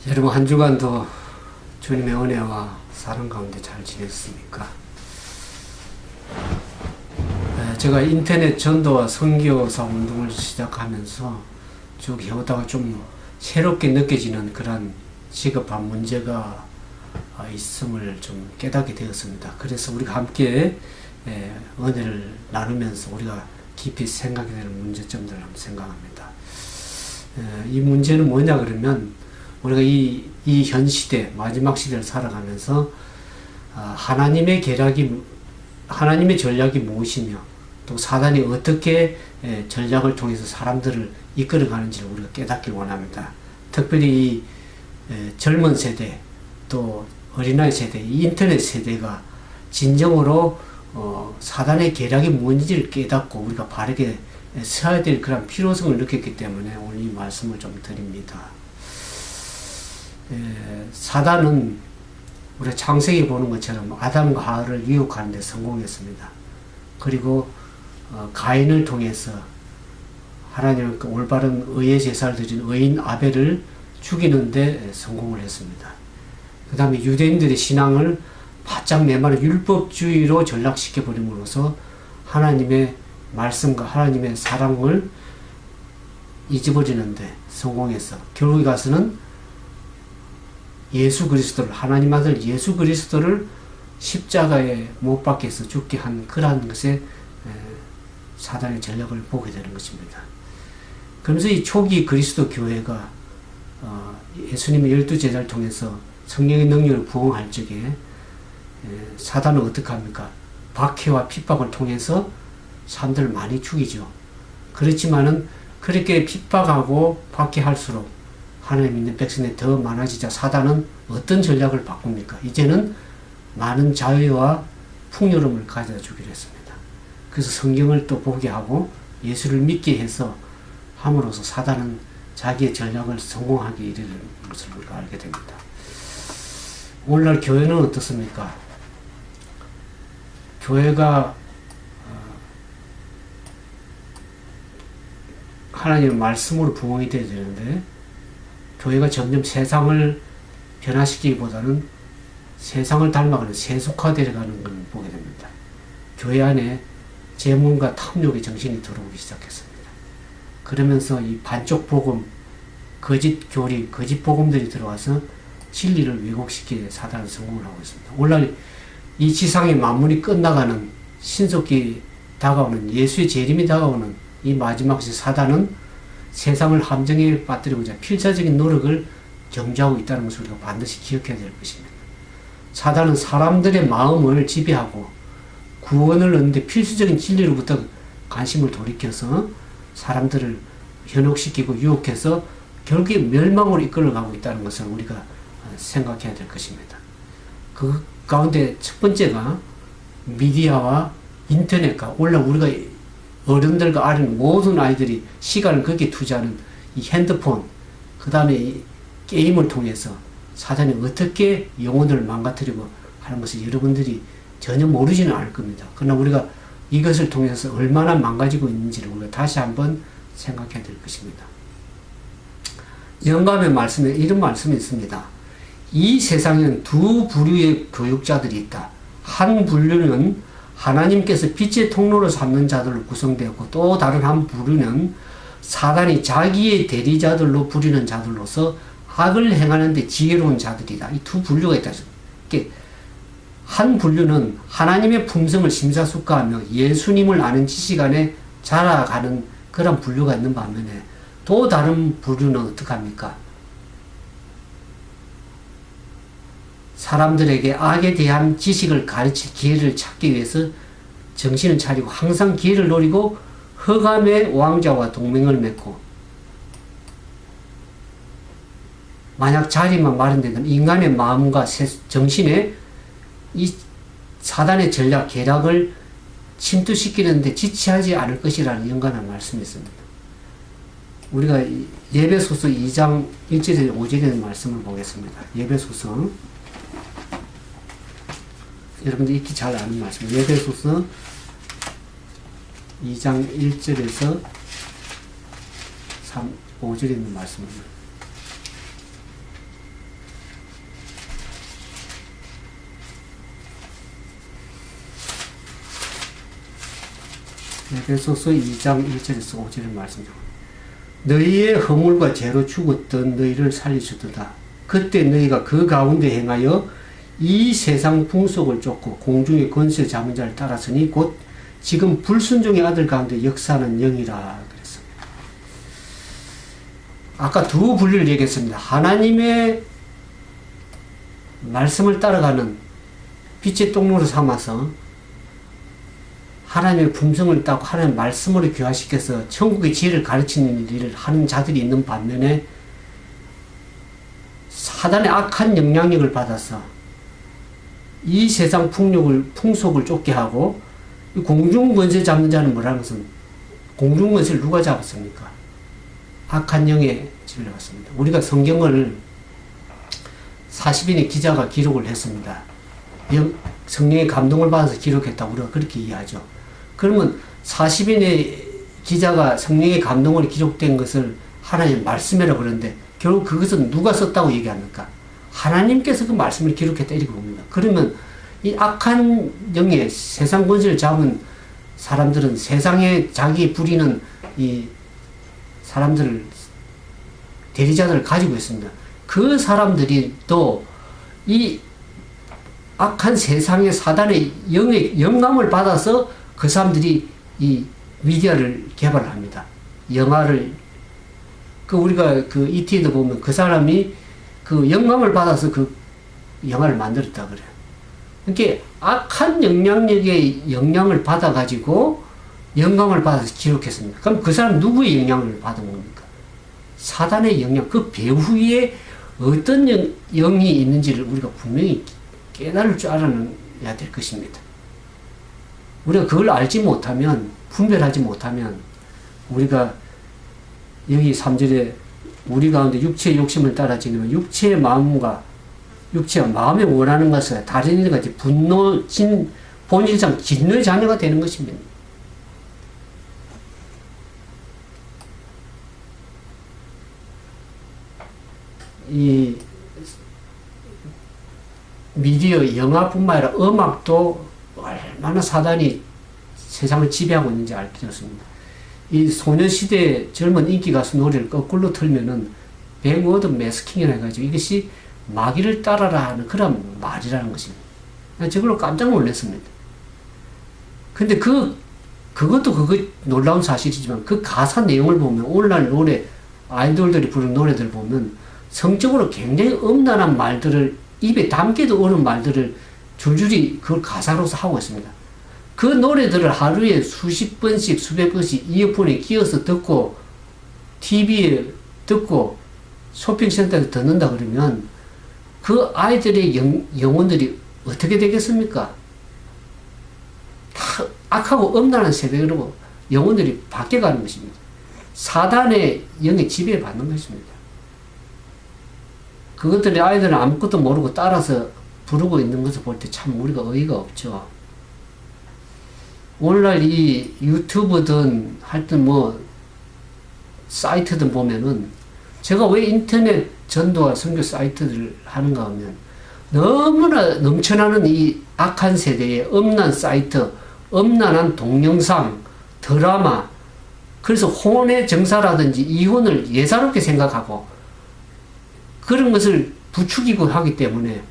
여러분 한 주간도 주님의 은혜와 사랑 가운데 잘 지냈습니까? 제가 인터넷 전도와 선교사 운동을 시작하면서 쭉 해오다가 좀 새롭게 느껴지는 그런 시급한 문제가 있음을 좀 깨닫게 되었습니다. 그래서 우리가 함께 은혜를 나누면서 우리가 깊이 생각해야 되는 문제점들을 한번 생각합니다. 이 문제는 뭐냐 그러면 우리가 이 현 시대, 마지막 시대를 살아가면서 하나님의 전략이 무엇이며 또 사단이 어떻게 전략을 통해서 사람들을 이끌어가는지를 우리가 깨닫길 원합니다. 특별히 이 젊은 세대 또 어린아이 세대, 이 인터넷 세대가 진정으로 사단의 계략이 뭔지를 깨닫고 우리가 바르게 서야 될 그런 필요성을 느꼈기 때문에 오늘 이 말씀을 좀 드립니다. 사단은 우리가 창세기 보는 것처럼 아담과 하와를 유혹하는 데 성공했습니다. 그리고 가인을 통해서 하나님은 그 올바른 의의 제사를 드린 의인 아벨을 죽이는 데 성공을 했습니다. 그 다음에 유대인들의 신앙을 바짝 메마른 율법주의로 전락시켜버림으로써 하나님의 말씀과 하나님의 사랑을 잊어버리는데 성공해서 결국에 가서는 예수 그리스도를, 하나님 아들 예수 그리스도를 십자가에 못 박혀서 죽게 한 그러한 것에 사단의 전략을 보게 되는 것입니다. 그러면서 이 초기 그리스도 교회가 예수님의 12제자를 통해서 성령의 능력을 부응할 적에 사단은 어떻게 합니까? 박해와 핍박을 통해서 사람들을 많이 죽이죠. 그렇지만은 그렇게 핍박하고 박해할수록 하나님 믿는 백성이 더 많아지자 사단은 어떤 전략을 바꿉니까? 이제는 많은 자유와 풍요로움을 가져다 주기로 했습니다. 그래서 성경을 또 보게 하고 예수를 믿게 해서 함으로써 사단은 자기의 전략을 성공하게 이르는 것을 우리가 알게 됩니다. 오늘날 교회는 어떻습니까? 교회가 하나님의 말씀으로 부흥이 되어야 되는데 교회가 점점 세상을 변화시키기보다는 세상을 닮아가는 세속화되어가는 걸 보게 됩니다. 교회 안에 재문과 탐욕의 정신이 들어오기 시작했습니다. 그러면서 이 반쪽 복음, 거짓 교리, 거짓 복음들이 들어와서 진리를 왜곡시키는 사단은 성공을 하고 있습니다. 오늘날 이 지상의 만물이 끝나가는 신속히 다가오는 예수의 재림이 다가오는 이 마지막 시 사단은 세상을 함정에 빠뜨리고자 필사적인 노력을 경주하고 있다는 것을 우리가 반드시 기억해야 될 것입니다. 사단은 사람들의 마음을 지배하고 구원을 얻는데 필수적인 진리로부터 관심을 돌이켜서 사람들을 현혹시키고 유혹해서 결국에 멸망으로 이끌어가고 있다는 것을 우리가 생각해야 될 것입니다. 그 가운데 첫 번째가 미디어와 인터넷과 오늘날 우리가 어른들과 어린 모든 아이들이 시간을 거기에 투자하는 이 핸드폰, 그 다음에 게임을 통해서 사단이 어떻게 영혼을 망가뜨리고 하는 것을 여러분들이 전혀 모르지는 않을 겁니다. 그러나 우리가 이것을 통해서 얼마나 망가지고 있는지를 우리가 다시 한번 생각해야 될 것입니다. 영감의 말씀에 이런 말씀이 있습니다. 이 세상에는 두 부류의 교육자들이 있다. 한 분류는 하나님께서 빛의 통로로 삼는 자들로 구성되었고 또 다른 한 부류는 사단이 자기의 대리자들로 부리는 자들로서 악을 행하는 데 지혜로운 자들이다. 이 두 분류가 있다. 한 분류는 하나님의 품성을 심사숙고하며 예수님을 아는 지식 안에 자라가는 그런 분류가 있는 반면에 또 다른 부류는 어떻게 합니까? 사람들에게 악에 대한 지식을 가르칠 기회를 찾기 위해서 정신을 차리고 항상 기회를 노리고 흑암의 왕자와 동맹을 맺고 만약 자리만 마련되면 인간의 마음과 정신에 이 사단의 전략, 계략을 침투시키는데 지체하지 않을 것이라는 연관한 말씀이 있습니다. 우리가 예배소서 2장 1절에 5절에 말씀을 보겠습니다. 예배소서 여러분들 익히 잘 아는 말씀. 예배소서 2장 1절에서 5절에 있는 말씀입니다. 에베소서 2장 1절에서 5절의 말씀 중 너희의 허물과 죄로 죽었던 너희를 살리셨도다. 그때 너희가 그 가운데 행하여 이 세상 풍속을 쫓고 공중의 권세 잡은 자를 따랐으니 곧 지금 불순종의 아들 가운데 역사하는 영이라 그랬습니다. 아까 두 분리를 얘기했습니다. 하나님의 말씀을 따라가는 빛의 통로로 삼아서 하나님의 품성을 따고 하나님의 말씀으로 교화시켜서 천국의 지혜를 가르치는 일을 하는 자들이 있는 반면에 사단의 악한 영향력을 받아서 이 세상 풍속을 쫓게 하고 공중 권세 잡는 자는 뭐라는 것은 공중 권세를 누가 잡았습니까? 악한 영의 지배를 받습니다. 우리가 성경을 40인의 기자가 기록을 했습니다. 성령의 감동을 받아서 기록했다고 우리가 그렇게 이해하죠. 그러면 40인의 기자가 성령의 감동으로 기록된 것을 하나님의 말씀이라고 그러는데 결국 그것은 누가 썼다고 얘기합니까? 하나님께서 그 말씀을 기록했다 이렇게 봅니다. 그러면 이 악한 영의 세상 권세를 잡은 사람들은 세상에 자기 부리는 이 사람들을 대리자들을 가지고 있습니다. 그 사람들이 또 이 악한 세상의 사단의 영의 영감을 받아서 그 사람들이 이 미디어를 개발합니다. 영화를 우리가 그 ET에도 보면 그 사람이 그 영감을 받아서 그 영화를 만들었다 그래요. 그러니까 악한 영향력의 영향을 받아가지고 영감을 받아서 기록했습니다. 그럼 그 사람 누구의 영향을 받은 겁니까? 사단의 영향, 그 배후에 어떤 영이 있는지를 우리가 분명히 깨달을 줄 알아야 될 것입니다. 우리가 그걸 알지 못하면, 분별하지 못하면, 우리가 여기 3절에 우리 가운데 육체의 욕심을 따라 지니면 육체의 마음과 마음에 원하는 것을 다른 일같이 본질상 진노의 자녀가 되는 것입니다. 이 미디어, 영화뿐만 아니라 음악도 얼마나 사단이 세상을 지배하고 있는지 알 필요 없습니다. 이 소녀시대 젊은 인기 가수 노래를 거꾸로 틀면은 백워드 매스킹이라 해가지고 이것이 마귀를 따라라 하는 그런 말이라는 것입니다. 저걸로 깜짝 놀랐습니다. 근데 그것도 놀라운 사실이지만 그 가사 내용을 보면 오늘날 노래, 아이돌들이 부르는 노래들 보면 성적으로 굉장히 음란한 말들을 입에 담기도 어려운 말들을 줄줄이 그걸 가사로서 하고 있습니다. 그 노래들을 하루에 수십 번씩 수백 번씩 이어폰에 끼워서 듣고 TV에 듣고 쇼핑센터에서 듣는다 그러면 그 아이들의 영혼들이 어떻게 되겠습니까? 다 악하고 음란한 세대로 영혼들이 바뀌어가는 것입니다. 사단의 영의 지배에 받는 것입니다. 그것들이 아이들은 아무것도 모르고 따라서 부르고 있는 것을 볼 때 참 우리가 어이가 없죠. 오늘날 이 유튜브든 하여튼 뭐 사이트든 보면은 제가 왜 인터넷 전도와 선교 사이트들을 하는가 하면 너무나 넘쳐나는 이 악한 세대의 음란 사이트, 음란한 동영상, 드라마, 그래서 혼의 정사라든지 이혼을 예사롭게 생각하고 그런 것을 부추기고 하기 때문에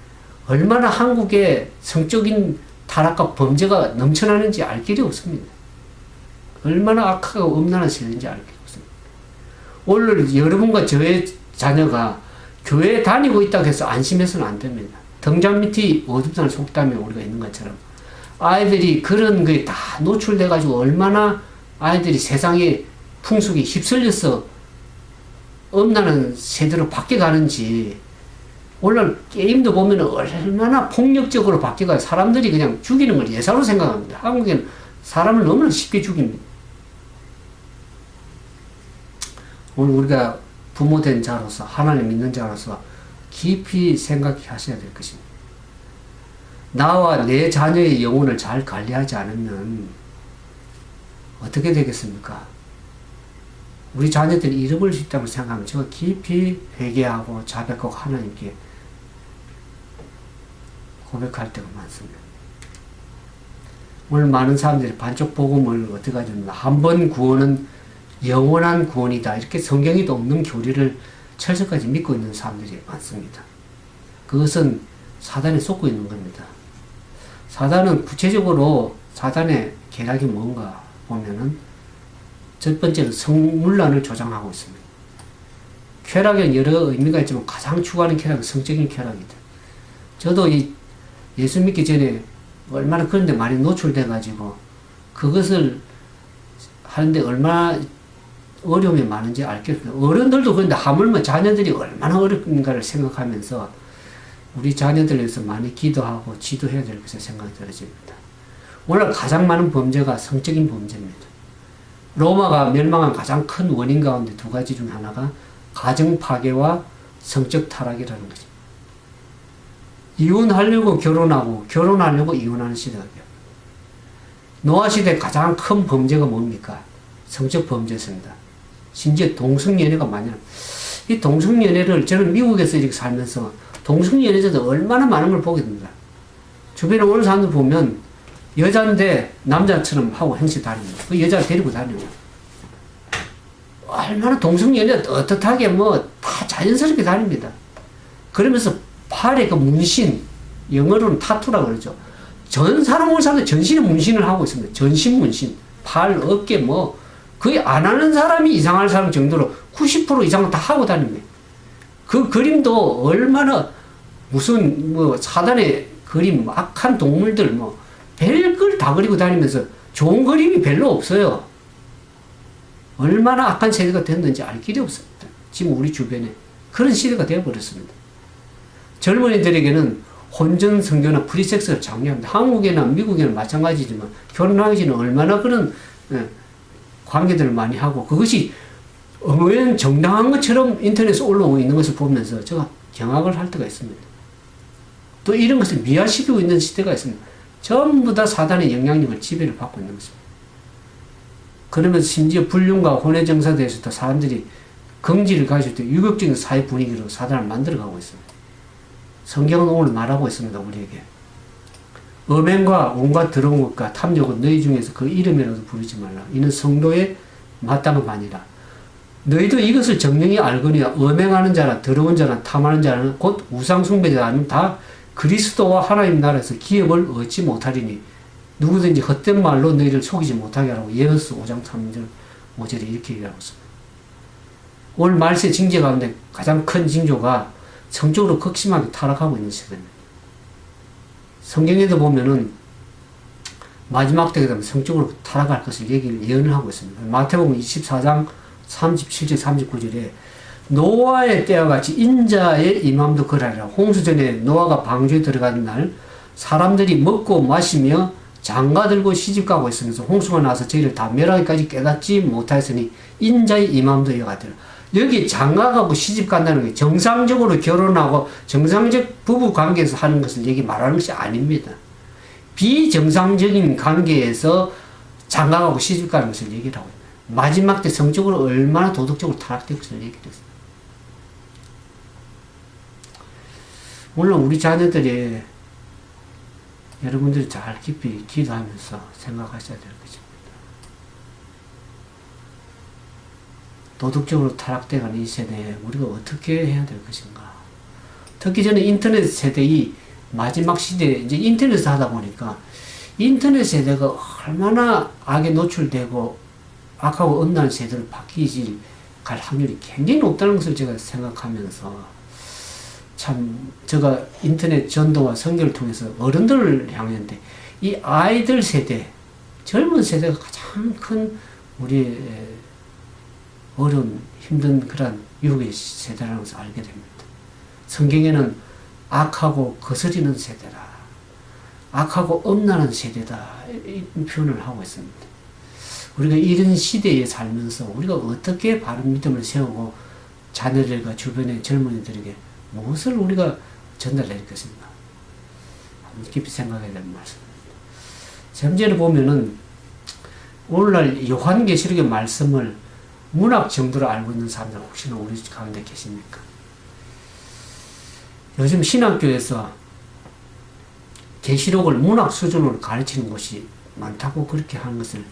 얼마나 한국에 성적인 타락과 범죄가 넘쳐나는지 알 길이 없습니다. 얼마나 악하고 음란한 세대인지 알 길이 없습니다. 오늘 여러분과 저의 자녀가 교회에 다니고 있다고 해서 안심해서는 안 됩니다. 등잔 밑이 어둡다는 속담에 우리가 있는 것처럼 아이들이 그런 거에 다 노출돼가지고 얼마나 아이들이 세상의 풍속에 휩쓸려서 음란한 세대로 바뀌어가는지 오늘 게임도 보면 얼마나 폭력적으로 바뀌어가요. 사람들이 그냥 죽이는 걸 예사로 생각합니다. 한국에는 사람을 너무나 쉽게 죽입니다. 오늘 우리가 부모된 자로서 하나님 믿는 자로서 깊이 생각하셔야 될 것입니다. 나와 내 자녀의 영혼을 잘 관리하지 않으면 어떻게 되겠습니까? 우리 자녀들이 잃어버릴 수 있다고 생각하면 제가 깊이 회개하고 자백하고 하나님께 고백할 때가 많습니다. 오늘 많은 사람들이 반쪽 복음을 어떻게 하냐면 한 번 구원은 영원한 구원이다. 이렇게 성경에도 없는 교리를 철저까지 믿고 있는 사람들이 많습니다. 그것은 사단에 속고 있는 겁니다. 사단은 구체적으로 사단의 계략이 뭔가 보면은 첫 번째는 성문란을 조장하고 있습니다. 쾌락에는 여러 의미가 있지만 가장 추구하는 쾌락은 성적인 쾌락이다. 저도 이 예수 믿기 전에 얼마나 그런데 많이 노출돼가지고 그것을 하는데 얼마나 어려움이 많은지 알겠습니다. 어른들도 그런데 하물며 자녀들이 얼마나 어렵는가를 생각하면서 우리 자녀들을 위해서 많이 기도하고 지도해야 될 것을 생각이 들어집니다. 오늘 가장 많은 범죄가 성적인 범죄입니다. 로마가 멸망한 가장 큰 원인 가운데 두 가지 중 하나가 가정 파괴와 성적 타락이라는 거죠. 이혼하려고 결혼하고 결혼하려고 이혼하는 시대가 돼요. 노아 시대 가장 큰 범죄가 뭡니까? 성적 범죄였습니다. 심지어 동성연애가 많이 합니다. 이 동성연애를 저는 미국에서 이렇게 살면서 동성연애자도 얼마나 많은 걸 보게 됩니다. 주변에 오는 사람들 보면 여자인데 남자처럼 하고 행세 다닙니다. 그 여자 데리고 다닙니다. 얼마나 동성연애가 떳떳하게 다 자연스럽게 다닙니다. 그러면서 팔에 그 문신, 영어로는 타투라고 그러죠. 전 사람 오는 사람들 전신에 문신을 하고 있습니다. 전신 문신, 팔, 어깨 거의 안 하는 사람이 이상할 사람 정도로 90% 이상은 다 하고 다닙니다. 그 그림도 얼마나 무슨 사단의 그림, 악한 동물들 별걸 다 그리고 다니면서 좋은 그림이 별로 없어요. 얼마나 악한 세대가 됐는지 알 길이 없습니다. 지금 우리 주변에 그런 시대가 되어버렸습니다. 젊은이들에게는 혼전 성교나 프리섹스를 장려합니다. 한국이나 미국에는 마찬가지지만 결혼하기 전에 얼마나 그런 관계들을 많이 하고 그것이 왜 정당한 것처럼 인터넷에 올라오고 있는 것을 보면서 제가 경악을 할 때가 있습니다. 또 이런 것을 미화시키고 있는 시대가 있습니다. 전부 다 사단의 영향력을 지배를 받고 있는 것입니다. 그러면서 심지어 불륜과 혼외 정사대에서도 사람들이 긍지를 가질 때 유격적인 사회 분위기로 사단을 만들어가고 있습니다. 성경은 오늘 말하고 있습니다. 우리에게 음행과 온갖 더러운 것과 탐욕은 너희 중에서 그 이름이라도 부르지 말라. 이는 성도의 마땅한 바니라. 너희도 이것을 정령이 알거니와 음행하는 자나 더러운 자나 탐하는 자는 곧 우상 숭배자는 다 그리스도와 하나님 나라에서 기업을 얻지 못하리니 누구든지 헛된 말로 너희를 속이지 못하게 하라고 예언서 5장 3절 5절에 이렇게 얘기하고 있습니다. 오늘 말세 징조 가운데 가장 큰 징조가 성적으로 극심하게 타락하고 있는 시대입니다. 성경에도 보면은 마지막 때가 되면 성적으로 타락할 것을 예언을 하고 있습니다. 마태복음 24장 37절 39절에 노아의 때와 같이 인자의 임함도 그러하리라. 홍수전에 노아가 방주에 들어가는 날 사람들이 먹고 마시며 장가들고 시집가고 있으면서 홍수가 나서 저희를 다 멸하기까지 깨닫지 못하였으니 인자의 임함도 이와 같으라. 여기 장가가고 시집간다는 게 정상적으로 결혼하고 정상적 부부 관계에서 하는 것을 여기 말하는 것이 아닙니다. 비정상적인 관계에서 장가가고 시집가는 것을 얘기를 하고 있습니다. 마지막 때 성적으로 얼마나 도덕적으로 타락된 것을 얘기를 했습니다. 물론 우리 자녀들이 여러분들이 잘 깊이 기도하면서 생각하셔야 될 것입니다. 도덕적으로 타락되어가는 이 세대에 우리가 어떻게 해야 될 것인가. 특히 저는 인터넷 세대의 마지막 시대에 이제 인터넷을 하다 보니까 인터넷 세대가 얼마나 악에 노출되고 악하고 음란한 세대로 바뀌지 갈 확률이 굉장히 높다는 것을 제가 생각하면서 참 제가 인터넷 전도와 선교를 통해서 어른들을 향했는데 이 아이들 세대, 젊은 세대가 가장 큰 우리 어려운 힘든 그런 유혹의 세대라는 것을 알게 됩니다. 성경에는 악하고 거스리는 세대라, 악하고 엄난한 세대다 이 표현을 하고 있습니다. 우리가 이런 시대에 살면서 우리가 어떻게 바른 믿음을 세우고 자녀들과 주변의 젊은이들에게 무엇을 우리가 전달할 것인가 한번 깊이 생각해야 될 말씀입니다. 현재를 보면은 오늘날 요한계시록의 말씀을 문학 정도로 알고 있는 사람들 혹시나 우리 가운데 계십니까? 요즘 신학교에서 계시록을 문학 수준으로 가르치는 곳이 많다고 그렇게 하는 것을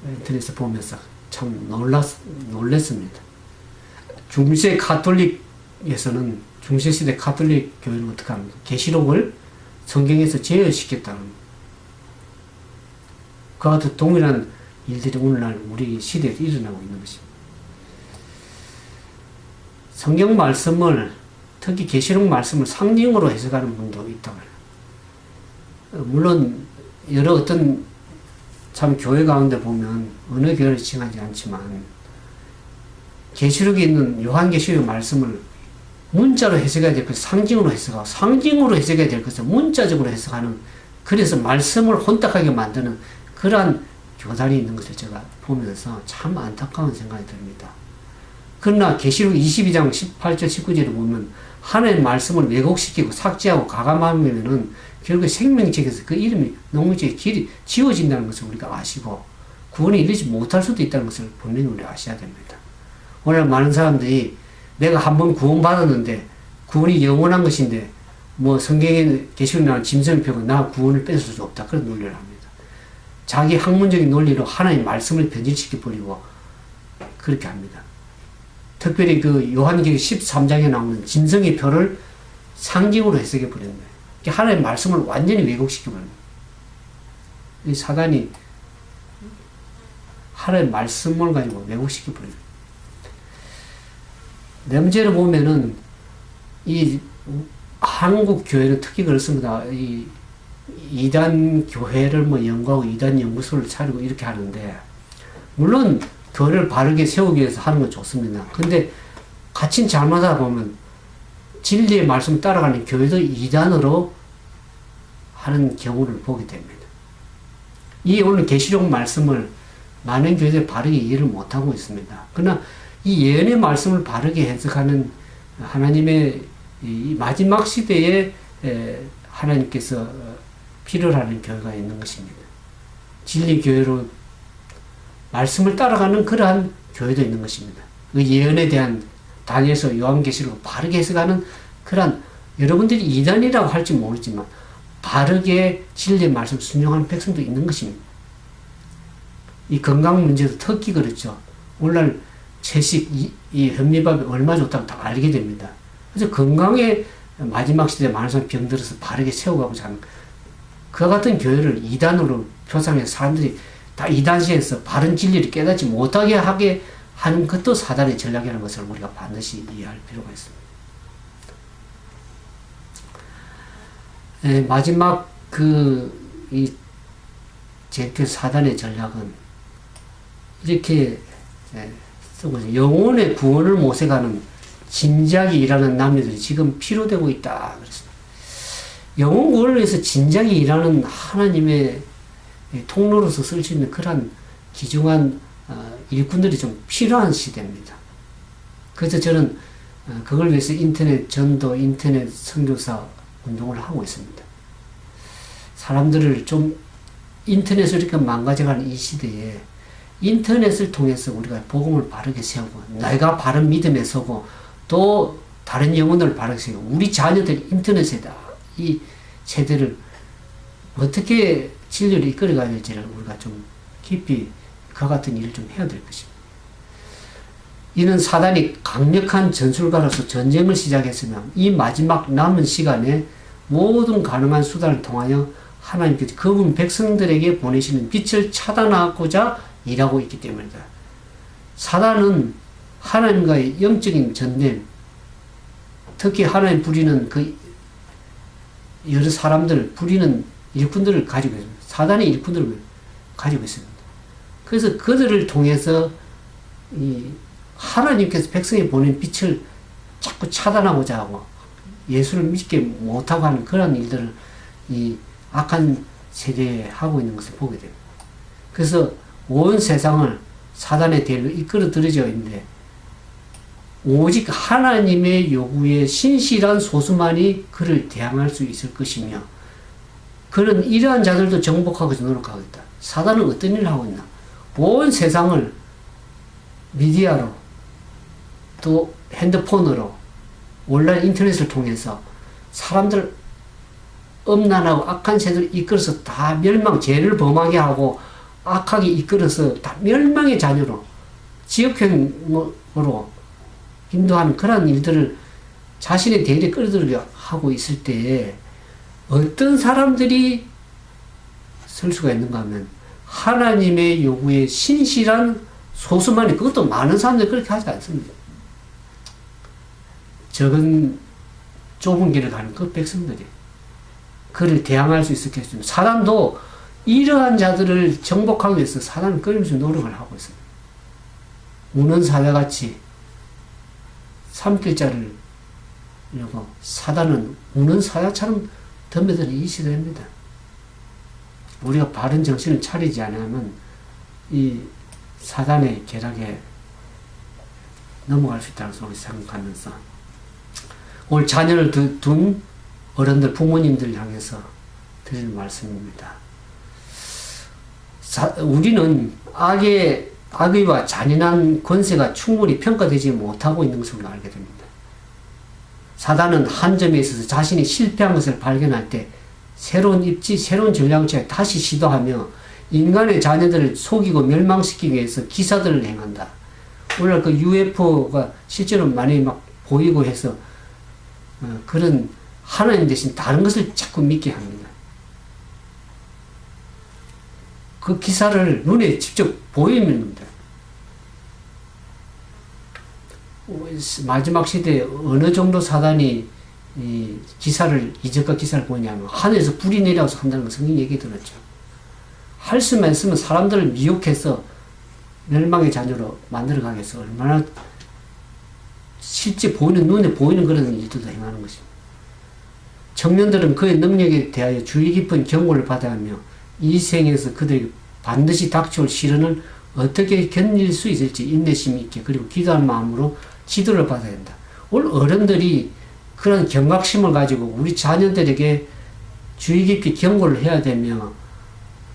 인터넷에서 보면서 참 놀랐습니다. 중세 가톨릭에서는 중세시대 가톨릭 교회는 어떻게 합니까? 계시록을 성경에서 제어시켰다는 그와 같은 동일한 일들이 오늘날 우리 시대에 일어나고 있는 것입니다. 성경 말씀을 특히 계시록 말씀을 상징으로 해석하는 분도 있다고 해요. 물론 여러 어떤 참 교회 가운데 보면 어느 교회를 칭하지 않지만 계시록에 있는 요한계시록 말씀을 문자로 해석해야 될 것을 상징으로 해석하고 상징으로 해석해야 될 것을 문자적으로 해석하는 그래서 말씀을 혼탁하게 만드는 그러한 교단이 있는 것을 제가 보면서 참 안타까운 생각이 듭니다. 그러나 계시록 22장 18절 19절을 보면 하나님의 말씀을 왜곡시키고 삭제하고 가감하면은 결국 생명책에서 그 이름이 농무지의 길이 지워진다는 것을 우리가 아시고 구원이 이르지 못할 수도 있다는 것을 분명히 우리가 아셔야 됩니다. 오늘 많은 사람들이 내가 한번 구원받았는데 구원이 영원한 것인데 뭐 성경에 계시록 나온 짐승을 펴고 나 구원을 뺏을 수 없다 그런 논리를 합니다. 자기 학문적인 논리로 하나님의 말씀을 변질시켜 버리고 그렇게 합니다. 특별히 그 요한계시록 13장에 나오는 짐승의 표를 상징으로 해석해 버리는 거예요. 하나님의 말씀을 완전히 왜곡시켜 버리는 거예요. 이 사단이 하나님의 말씀을 가지고 왜곡시켜 버리는 거예요. 내 문제를 보면은 이 한국 교회는 특히 그렇습니다. 이 이단 교회를 뭐 연구하고 이단 연구소를 차리고 이렇게 하는데 물론 교회를 바르게 세우기 위해서 하는 건 좋습니다. 근데 같이 잘못하다 보면 진리의 말씀 따라가는 교회도 이단으로 하는 경우를 보게 됩니다. 이 오늘 계시록 말씀을 많은 교회들이 바르게 이해를 못하고 있습니다. 그러나 이 예언의 말씀을 바르게 해석하는 하나님의 이 마지막 시대에 하나님께서 필요로 하는 교회가 있는 것입니다. 진리 교회로 말씀을 따라가는 그러한 교회도 있는 것입니다. 그 예언에 대한 다니엘서 요한계시록 바르게 해석하는 그러한 여러분들이 이단이라고 할지 모르지만 바르게 진리의 말씀 순종하는 백성도 있는 것입니다. 이 건강 문제도 특히 그렇죠. 오늘날 채식, 이 현미밥이 얼마 좋다고 다 알게 됩니다. 그래서 건강에 마지막 시대에 많은 사람이 병들어서 바르게 세워가고자 하는 그와 같은 교회를 이단으로 표상해서 사람들이 다 이단시에서 바른 진리를 깨닫지 못하게 하게 하는 것도 사단의 전략이라는 것을 우리가 반드시 이해할 필요가 있습니다. 마지막 제트 사단의 전략은 이렇게 쓰고 영혼의 구원을 모색하는 진작에 일하는 남녀들이 지금 필요되고 있다. 그랬습니다. 영혼 구원을 위해서 진작에 일하는 하나님의 통로로서 쓸 수 있는 그러한 귀중한 일꾼들이 좀 필요한 시대입니다. 그래서 저는 그걸 위해서 인터넷 전도, 인터넷 선교사 운동을 하고 있습니다. 사람들을 좀 인터넷을 이렇게 망가져가는 이 시대에 인터넷을 통해서 우리가 복음을 바르게 세우고 내가 바른 믿음에 서고 또 다른 영혼을 바르게 세우고 우리 자녀들이 인터넷에다 이 세대를 어떻게 진리를 이끌어가야 될지를 우리가 좀 깊이 그와 같은 일을 좀 해야 될 것입니다. 이는 사단이 강력한 전술가로서 전쟁을 시작했으면 이 마지막 남은 시간에 모든 가능한 수단을 통하여 하나님께서 그분 백성들에게 보내시는 빛을 차단하고자 일하고 있기 때문이다. 사단은 하나님과의 영적인 전쟁, 특히 하나님 부리는 그 여러 사람들, 부리는 일꾼들을 가지고 있습니다. 사단의 일꾼들을 가지고 있습니다. 그래서 그들을 통해서 이 하나님께서 백성에 보낸 빛을 자꾸 차단하고자 하고 예수를 믿게 못하고 하는 그런 일들을 이 악한 세대에 하고 있는 것을 보게 됩니다. 그래서 온 세상을 사단의 대열로 이끌어 들여져 있는데 오직 하나님의 요구에 신실한 소수만이 그를 대항할 수 있을 것이며 그는 이러한 자들도 정복하고 노력하고 있다. 사단은 어떤 일을 하고 있나? 온 세상을 미디어로 또 핸드폰으로 온라인 인터넷을 통해서 사람들 음란하고 악한 세대를 이끌어서 다 멸망, 죄를 범하게 하고 악하게 이끌어서 다 멸망의 자녀로 지역행으로 인도하는 그런 일들을 자신의 대열에 끌어들여 하고 있을 때에 어떤 사람들이 설 수가 있는가 하면 하나님의 요구에 신실한 소수만이, 그것도 많은 사람들이 그렇게 하지 않습니다. 적은 좁은 길을 가는 그 백성들이 그를 대항할 수 있었겠습니다. 사단도 이러한 자들을 정복하기 위해서 사단은 끊임없이 노력을 하고 있습니다. 우는 사자같이 삼킬자를 이러고 사단은 우는 사자처럼 덤벼드는 이 시대입니다. 우리가 바른 정신을 차리지 않으면 이 사단의 계략에 넘어갈 수 있다고 소리 생각하면서 오늘 자녀를 둔 어른들, 부모님들 향해서 드리는 말씀입니다. 우리는 악의와 잔인한 권세가 충분히 평가되지 못하고 있는 것을 알게 됩니다. 사단은 한 점에 있어서 자신이 실패한 것을 발견할 때 새로운 입지, 새로운 전략을 다시 시도하며 인간의 자녀들을 속이고 멸망시키기 위해서 기사들을 행한다. 오늘 그 UFO가 실제로 많이 막 보이고 해서 그런 하나님 대신 다른 것을 자꾸 믿게 합니다. 그 기사를 눈에 직접 보입니다. 마지막 시대에 어느 정도 사단이 이 이적과 기사를 보냐면 하늘에서 불이 내려와서 한다는 걸 성경 얘기 들었죠. 할 수만 있으면 사람들을 미혹해서 멸망의 자녀로 만들어가기 위해서 얼마나 실제 눈에 보이는 그런 일들도 행하는 것입니다. 청년들은 그의 능력에 대하여 주의 깊은 경고를 받아야 하며 이 생에서 그들에게 반드시 닥쳐올 시련을 어떻게 견딜 수 있을지 인내심 있게 그리고 기도하는 마음으로 지도를 받아야 한다. 오늘 어른들이 그런 경각심을 가지고 우리 자녀들에게 주의 깊게 경고를 해야 되며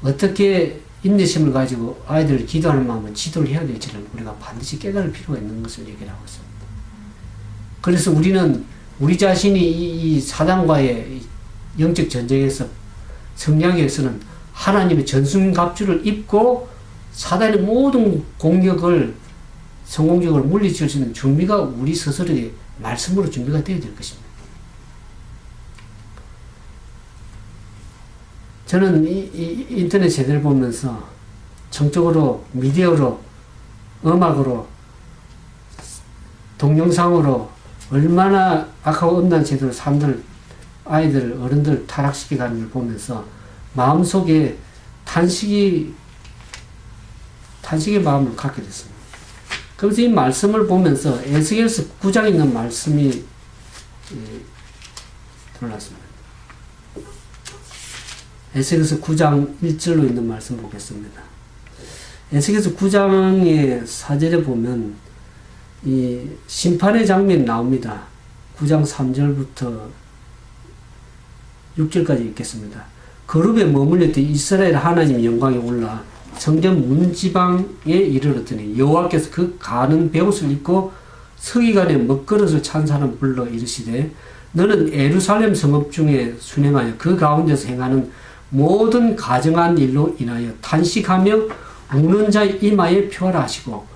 어떻게 인내심을 가지고 아이들을 기도하는 마음으로 지도를 해야 될지를 우리가 반드시 깨달을 필요가 있는 것을 얘기를 하고 있습니다. 그래서 우리는 우리 자신이 이 사단과의 영적 전쟁에서 승리하기 위해서는 하나님의 전순갑주를 입고 사단의 모든 공격을 성공적으로 물리칠 수 있는 준비가 우리 스스로의 말씀으로 준비가 되어야 될 것입니다. 저는 이 인터넷 세대를 보면서 정적으로, 미디어로, 음악으로, 동영상으로 얼마나 악하고 음란 제도로 사람들, 아이들, 어른들 타락시켜가는 걸 보면서 마음속에 탄식의 마음을 갖게 됐습니다. 그래서 이 말씀을 보면서 에스겔서 9장에 있는 말씀이 들어왔습니다. 에스겔서 9장 1절로 있는 말씀 보겠습니다. 에스겔서 9장의 4절에 보면 이 심판의 장면이 나옵니다. 9장 3절부터 6절까지 읽겠습니다. 거룩에 머물릴 때 이스라엘 하나님의 영광이 올라 성전 문지방에 이르렀더니 여호와께서 그 가는 베옷을 입고 서기관의 먹그릇을 찬 사람 불러 이르시되 너는 예루살렘 성읍 중에 순행하여 그 가운데서 행하는 모든 가정한 일로 인하여 탄식하며 우는 자의 이마에 표하라 하시고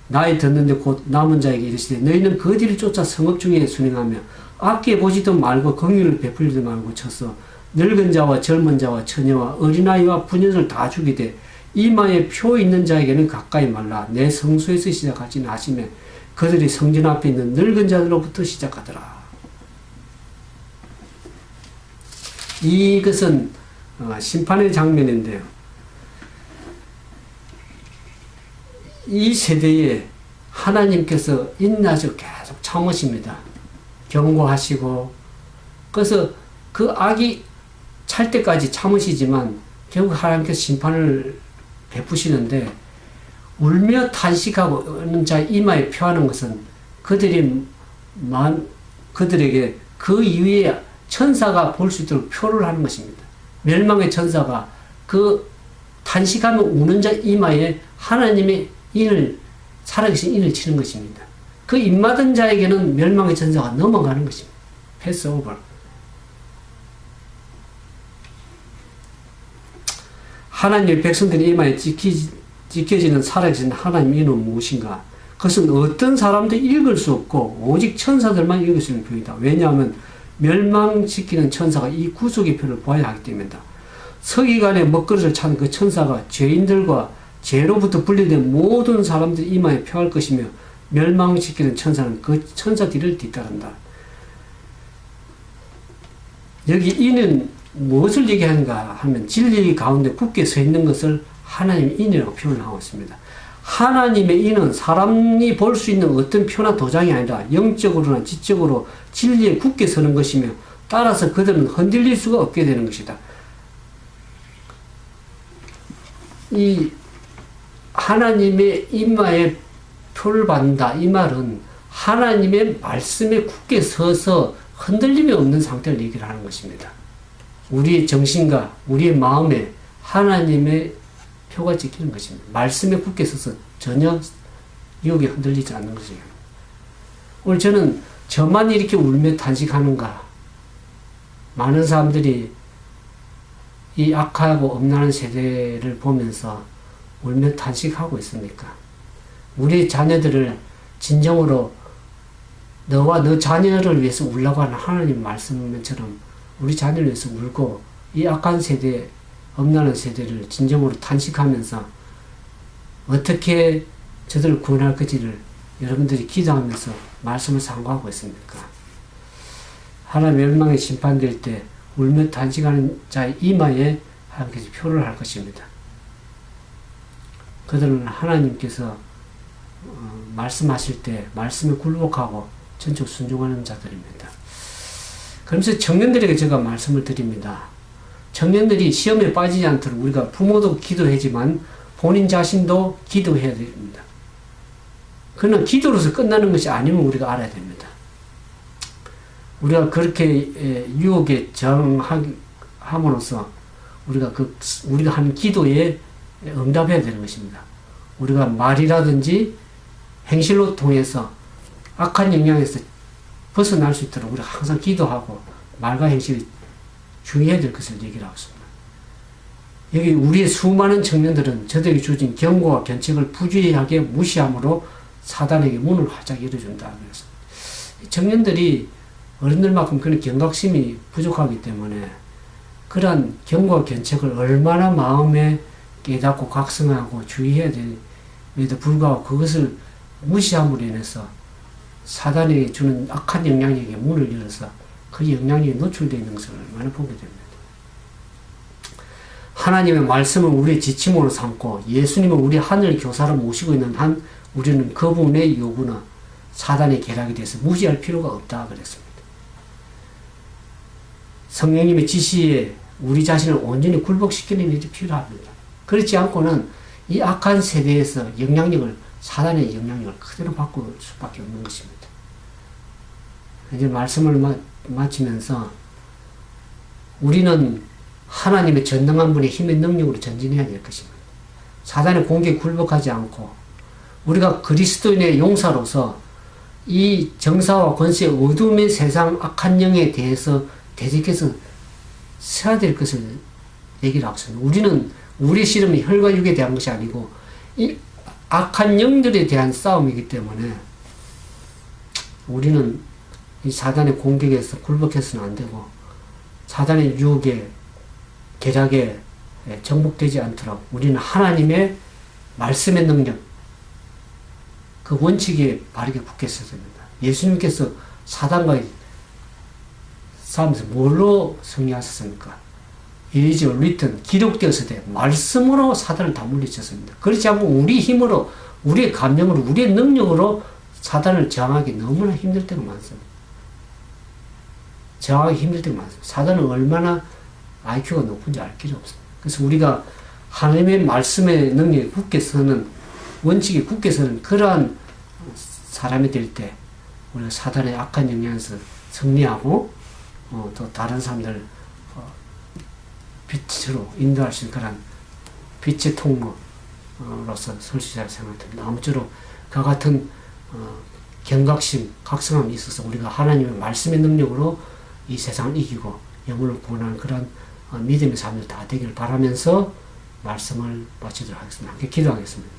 나의 듣는데 곧 남은 자에게 이르시되 너희는 그 뒤를 쫓아 성읍 중에 순행하며 아껴 보지도 말고 긍휼을 베풀지도 말고 쳐서 늙은 자와 젊은 자와 처녀와 어린아이와 부녀를 다 죽이되 이마에 표 있는 자에게는 가까이 말라. 내 성소에서 시작하지는 하시며 그들이 성전 앞에 있는 늙은 자들로부터 시작하더라. 이것은 심판의 장면인데요. 이 세대에 하나님께서 인내하시고 계속 참으십니다. 경고하시고 그래서 그 악이 찰 때까지 참으시지만 결국 하나님께서 심판을 베푸시는데 울며 탄식하고 어느 자 이마에 표하는 것은 그들에게 그 이후에 천사가 볼 수 있도록 표를 하는 것입니다. 멸망의 천사가 그 탄식하며 우는 자 이마에 하나님의 살아계신 인을 치는 것입니다. 그 입맞은 자에게는 멸망의 천사가 넘어가는 것입니다. 패스 오버. 하나님의 백성들의 이마에 찍혀지는 사라진 하나님 이름은 무엇인가? 그것은 어떤 사람도 읽을 수 없고 오직 천사들만 읽을 수 있는 표이다. 왜냐하면 멸망시키는 천사가 이 구속의 표를 보아야 하기 때문이다. 서기관의 먹그릇을 찬 그 천사가 죄인들과 죄로부터 분리된 모든 사람들 이마에 표할 것이며 멸망시키는 천사는 그 천사 뒤를 뒤따른다. 여기 이는 무엇을 얘기하는가 하면 진리 가운데 굳게 서 있는 것을 하나님의 인이라고 표현하고 있습니다. 하나님의 인은 사람이 볼 수 있는 어떤 표나 도장이 아니라 영적으로나 지적으로 진리에 굳게 서는 것이며 따라서 그들은 흔들릴 수가 없게 되는 것이다. 이 하나님의 이마에 표를 받는다. 이 말은 하나님의 말씀에 굳게 서서 흔들림이 없는 상태를 얘기를 하는 것입니다. 우리의 정신과 우리의 마음에 하나님의 표가 찍히는 것입니다. 말씀에 굳게 서서 전혀 유혹에 흔들리지 않는 것이에요. 오늘 저는 저만 이렇게 울며 탄식하는가? 많은 사람들이 이 악하고 엄란한 세대를 보면서 울며 탄식하고 있습니까? 우리 자녀들을 진정으로 너와 너 자녀를 위해서 울라고 하는 하나님 말씀처럼 우리 자녀를 위해서 울고 이 악한 세대, 엄란한 세대를 진정으로 탄식하면서 어떻게 저들을 구원할 것인지를 여러분들이 기도하면서 말씀을 상고하고 있습니까? 하나님 멸망의 심판될 때 울며 탄식하는 자의 이마에 하나님께서 표를 할 것입니다. 그들은 하나님께서 말씀하실 때 말씀에 굴복하고 전적 순종하는 자들입니다. 그러면서 청년들에게 제가 말씀을 드립니다. 청년들이 시험에 빠지지 않도록 우리가 부모도 기도하지만 본인 자신도 기도해야 됩니다. 그러나 기도로서 끝나는 것이 아님을 우리가 알아야 됩니다. 우리가 그렇게 유혹에 저항함으로써 우리가 한 기도에 응답해야 되는 것입니다. 우리가 말이라든지 행실로 통해서 악한 영향에서 벗어날 수 있도록 우리가 항상 기도하고 말과 행실을 주의해야 될 것을 얘기를 하고 있습니다. 여기 우리의 수많은 청년들은 저들에게 주어진 경고와 견책을 부주의하게 무시함으로 사단에게 문을 활짝 열어준다. 그래서 청년들이 어른들만큼 그런 경각심이 부족하기 때문에 그러한 경고와 견책을 얼마나 마음에 깨닫고 각성하고 주의해야 됨에도 불구하고 그것을 무시함으로 인해서 사단이 주는 악한 영향력에 문을 열어서 그 영향력에 노출되어 있는 것을 얼마나 보게 됩니다. 하나님의 말씀을 우리의 지침으로 삼고 예수님을 우리 하늘 교사로 모시고 있는 한 우리는 그분의 요구나 사단의 계략에 대해서 무시할 필요가 없다 그랬습니다. 성령님의 지시에 우리 자신을 온전히 굴복시키는 일이 필요합니다. 그렇지 않고는 이 악한 세대에서 사단의 영향력을 그대로 바꿀 수밖에 없는 것입니다. 이제 말씀을 마치면서 우리는 하나님의 전능한 분의 힘의 능력으로 전진해야 될 것입니다. 사단의 공격에 굴복하지 않고 우리가 그리스도인의 용사로서 이 정사와 권세의 어둠의 세상 악한 영에 대해서 대적해서 서야 될 것을 얘기를 하고 있습니다. 우리는 우리 씨름이 혈과 육에 대한 것이 아니고 이 악한 영들에 대한 싸움이기 때문에 우리는 이 사단의 공격에서 굴복해서는 안 되고 사단의 유혹에 계략에 정복되지 않도록 우리는 하나님의 말씀의 능력 그 원칙에 바르게 굳게 서야 됩니다. 예수님께서 사단과의 싸움에서 뭘로 승리하셨습니까? It is written, 기록되었을 때 말씀으로 사단을 다 물리쳤습니다. 그렇지 않고 우리 힘으로 우리의 감정으로 우리의 능력으로 사단을 저항하기 너무나 힘들 때가 많습니다. 저항하기 힘들 때가 많습니다. 사단은 얼마나 IQ가 높은지 알 길이 없습니다. 그래서 우리가 하나님의 말씀의 능력에 굳게 서는 원칙에 굳게 서는 그러한 사람이 될 때 우리가 사단의 악한 영향에서 승리하고 또 다른 사람들 빛으로 인도할 수 있는 그런 빛의 통로로서 설 수 있다고 생각됩니다. 아무쪼록 그와 같은 경각심, 각성함이 있어서 우리가 하나님의 말씀의 능력으로 이 세상을 이기고 영혼을 구원하는 그런 믿음의 삶을 다 되기를 바라면서 말씀을 마치도록 하겠습니다. 함께 기도하겠습니다.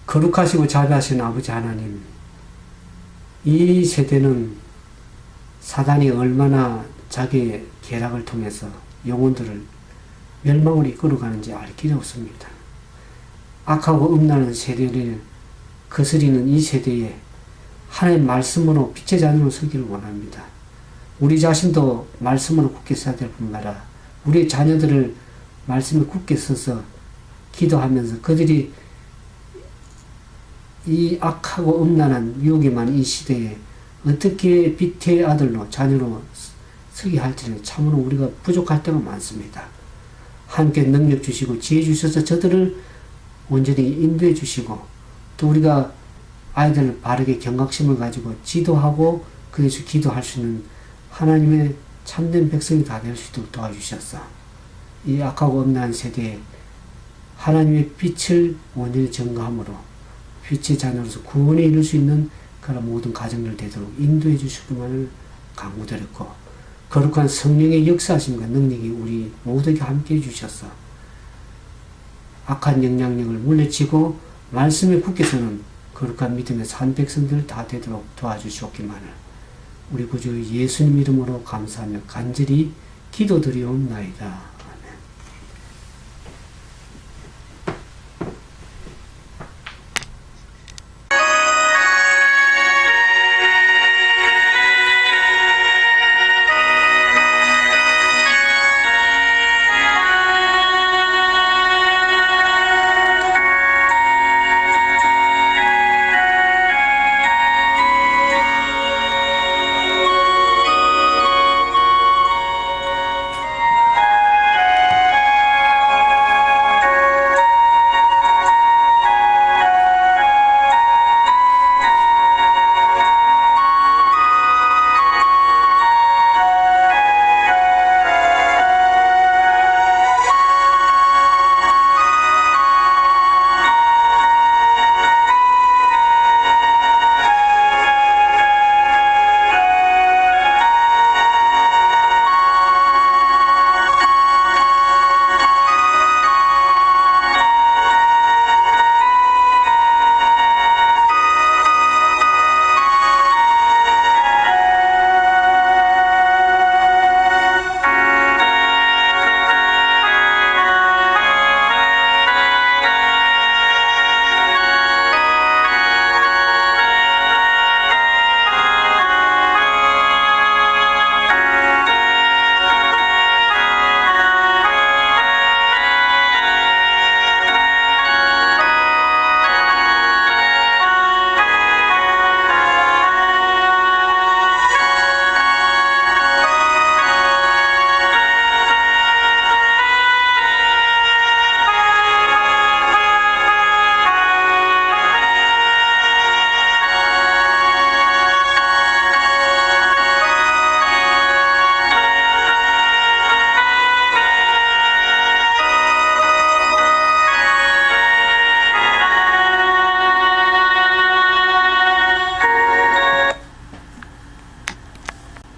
거룩하시고 자비하신 아버지 하나님, 이 세대는 사단이 얼마나 자기의 계략을 통해서 영혼들을 멸망으로 이끌어가는지 알 길이 없습니다. 악하고 음란한 세대를 거스리는 이 세대에 하나님 말씀으로 빛의 자녀로 서기를 원합니다. 우리 자신도 말씀으로 굳게 서야 될 뿐만 아니라 우리 자녀들을 말씀에 굳게 서서 기도하면서 그들이 이 악하고 음란한 유혹에 많은 이 시대에 어떻게 빛의 아들로 자녀로 서게 할지는 참으로 우리가 부족할 때가 많습니다. 함께 능력 주시고 지혜 주셔서 저들을 온전히 인도해 주시고 또 우리가 아이들을 바르게 경각심을 가지고 지도하고 그래서 기도할 수 있는 하나님의 참된 백성이 다 될 수 있도록 도와주셨어. 이 악하고 음란한 세대에 하나님의 빛을 온전히 증거함으로 빛의 자녀로서 구원에 이룰 수 있는 그런 모든 가정들 되도록 인도해 주시기만을 간구드렸고 거룩한 성령의 역사하심과 능력이 우리 모두에게 함께 해주셔서 악한 영향력을 물리치고 말씀에 굳게 서는 거룩한 믿음의 산 백성들 다 되도록 도와주시옵기만을 우리 구주 예수님 이름으로 감사하며 간절히 기도드리옵나이다.